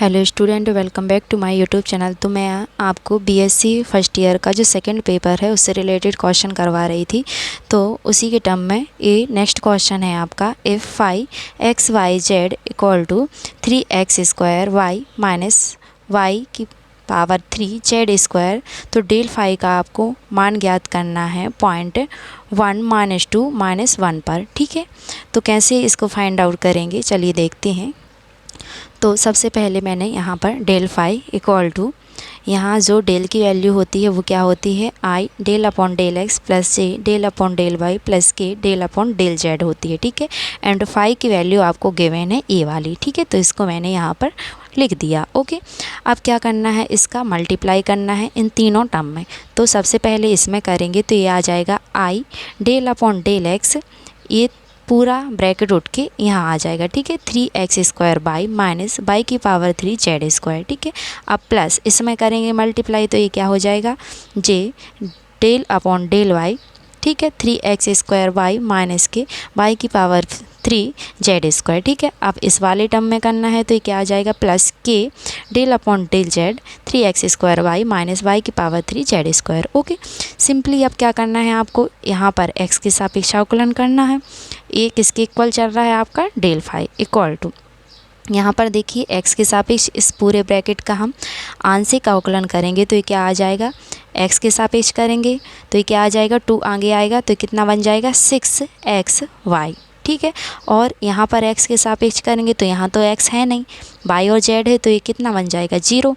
Hello student, welcome back to my YouTube channel. तो मैं आपको बीएससी फर्स्ट ईयर का जो सेकंड पेपर है उससे रिलेटेड क्वेश्चन करवा रही थी। तो उसी के टर्म में ये नेक्स्ट क्वेश्चन है आपका, if 5xyz equal to 3x² y minus y की पावर 3 जेड स्क्वायर, तो डेल फाई का आपको मान ज्ञात करना है 0.1 -2 -1 पर। ठीक है, तो कैसे इसको फाइंड आउट करेंगे, चलिए देखते हैं। तो सबसे पहले मैंने यहाँ पर डेल फाई इक्वल टू, यहाँ जो डेल की वैल्यू होती है वो क्या होती है, i del upon del x plus j del upon del y plus k del upon del z होती है। ठीक है, एंड फाई की वैल्यू आपको गिवन है ए वाली। ठीक है, तो इसको मैंने यहाँ पर लिख दिया। ओके, अब क्या करना है, इसका मल्टीप्लाई करना है इन तीनों टर्म में। तो सबसे पहले इसमें करेंगे तो ये आ जाएगा आई डेल अपॉन डेल एक्स, ये पूरा ब्रैकेट उठ के यहाँ आ जाएगा। ठीक है, 3x² बाई माइनस बाई की पावर 3 जेड स्क्वायर। ठीक है, अब प्लस इसमें करेंगे मल्टीप्लाई तो ये क्या हो जाएगा, जे डेल अपॉन डेल वाई। ठीक है, 3x² वाई माइनस के वाई की पावर 3 जेड स्क्वायर। ठीक है, अब इस वाले टर्म में करना है तो ये क्या आ जाएगा, plus k del upon del z 3x² y minus y की power 3 z square. Okay, simply अब क्या करना है, आपको यहाँ पर x के सापेक्ष अवकलन करना है। ये किसके इक्वल चल रहा है, आपका डेल फाई इक्वल टू, यहाँ पर देखिए x के सापेक्ष इस पूरे ब्रैकेट का हम आंशिक अवकलन करेंगे तो ये क्या आ जाएगा, x के सापेक्ष करेंगे तो ये क्या आ जाएगा, 2 आगे आएगा तो कितना बन जाएगा 6xy। ठीक है, और यहाँ पर x के सापेक्ष करेंगे तो यहाँ तो x है नहीं, y और z है, तो ये कितना बन जाएगा 0,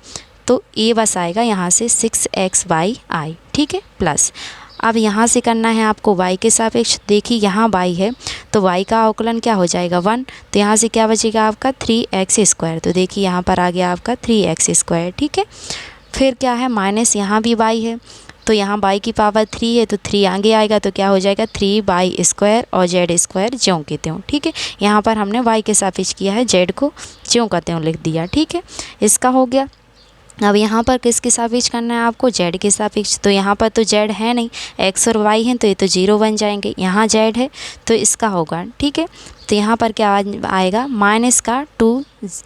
तो ये बस आएगा यहाँ से 6xy। ठीक है, प्लस अब यहाँ से करना है आपको y के सापेक्ष। देखिए यहाँ y है तो y का अवकलन क्या हो जाएगा 1, तो यहाँ से क्या बचेगा आपका 3x²। तो देखिए यहाँ पर आ गया आपका 3x²। ठीक है, फिर क्या है, माइनस यहाँ भी y है तो यहाँ y की पावर 3 है तो 3 आगे आएगा तो क्या हो जाएगा 3y² और z² ज्यों के त्यों। ठीक है, यहाँ पर हमने y के सापेक्ष किया है, z को ज्यों का त्यों लिख दिया। ठीक है, इसका हो गया। अब यहाँ पर किसके सापेक्ष करना है आपको, z के सापेक्ष। तो यहाँ पर तो z है नहीं, x और y हैं तो ये तो 0 बन जाएंगे, यहाँ z है तो इसका होगा। ठीक है, तो यहाँ पर क्या आएगा, माइनस का 2z।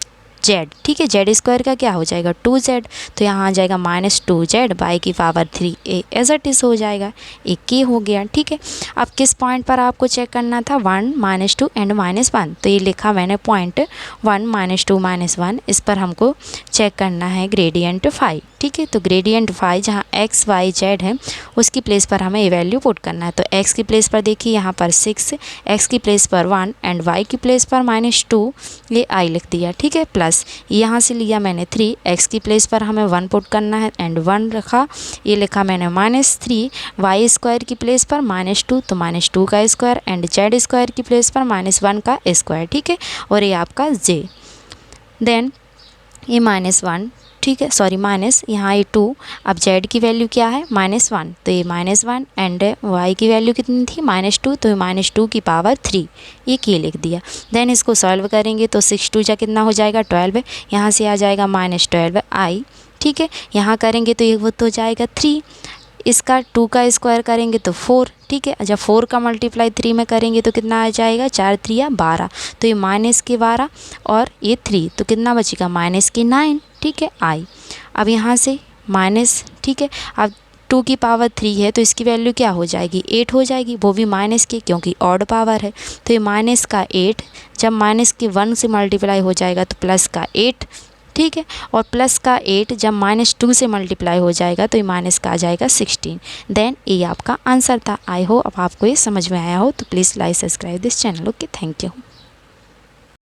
ठीक है, z² का क्या हो जाएगा 2z, तो यहाँ आ जाएगा -2z बाई की पावर 3 एज इट इज़ हो जाएगा, एक के हो गया। ठीक है, अब किस पॉइंट पर आपको चेक करना था, 1 -2 एंड -1, तो ये लिखा मैंने पॉइंट 1 -2 -1, इस पर हमको चेक करना है ग्रेडियंट फाई। ठीक है, तो ग्रेडियंट फाई जहाँ x y z है उसकी प्लेस पर हमें ये वैल्यू पुट करना है। तो x की प्लेस पर देखिए यहाँ पर 6, x की प्लेस पर 1 एंड y की प्लेस पर -2, ये i लिख दिया। ठीक है, प्लस यहाँ से लिया मैंने 3, x की प्लेस पर हमें 1 पुट करना है एंड 1 रखा, ये लिखा मैंने -3, y² की प्लेस पर -2 तो -2 का स्क्वायर एंड z² की प्लेस पर -1 का स्क्वायर। ठीक है, और ये आपका j, देन ये -1। ठीक है, सॉरी माइनस यहाँ ये 2, अब z की वैल्यू क्या है -1, तो ये -1 एंड y की वैल्यू कितनी थी -2, तो ये -2 की पावर 3, ये के लिख दिया। देन इसको सॉल्व करेंगे तो 6 2 जा कितना हो जाएगा 12, यहाँ से आ जाएगा -12i। ठीक है, यहाँ करेंगे तो ये वो तो जाएगा 3, इसका 2 का स्क्वायर करेंगे तो 4। ठीक है, जब 4 का मल्टीप्लाई 3 में करेंगे तो कितना आ जाएगा 4 3 12, तो ये -12 और ये 3, तो कितना बचेगा -9। ठीक है, आई। अब यहाँ से माइनस, ठीक है, अब 2 की पावर 3 है तो इसकी वैल्यू क्या हो जाएगी 8 हो जाएगी, वो भी माइनस की क्योंकि ऑड पावर है, तो ये माइनस का 8 जब माइनस के 1 से मल्टीप्लाई हो जाएगा तो प्लस का 8। ठीक है, और प्लस का 8 जब -2 से मल्टीप्लाई हो जाएगा तो ये माइनस का आ जाएगा 16। देन ये आपका आंसर था। आई होप अब आपको ये समझ में आया हो, तो please like subscribe this channel. Okay, thank you.